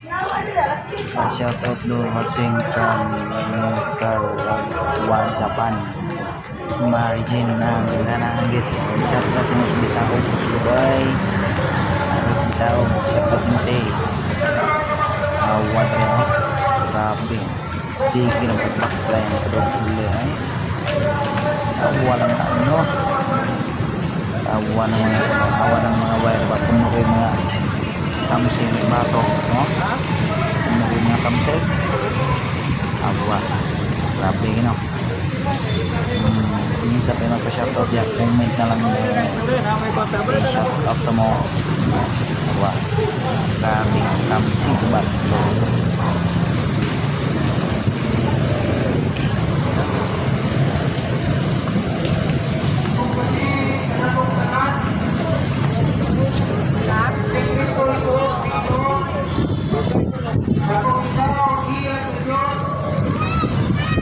Shout out to watching from Karawan, Japan. Marijin ng nananggit. Shout out mo sa bitao sa Dubai. Sa bitao, shout out mo tayo. Water mo. Grabe. Sige lang pagpakla yung kadong-uli ay. Awa lang na ano. Awa ng mga wire ba. Puno kayo mga kamsel bato. No? Puno kayo mga kamsel. Awa. Grabe no. Minsan pa magpa-shoutout yan. Comment na lang yung shoutout mo. Awa. Grabe. Kamsel bato.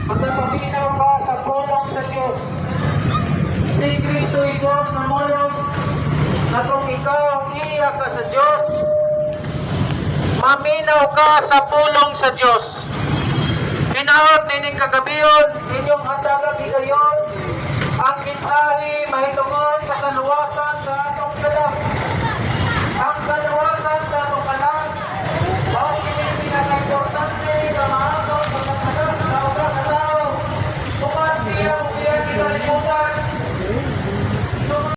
Magpapaminaw ka sa pulong sa Diyos. Si Kristo Jesus namulong na kung ikaw iiyak ka sa Diyos, maminaw ka sa pulong sa Diyos. Hinaot nining kagabiyon, inyong hatagang higayon,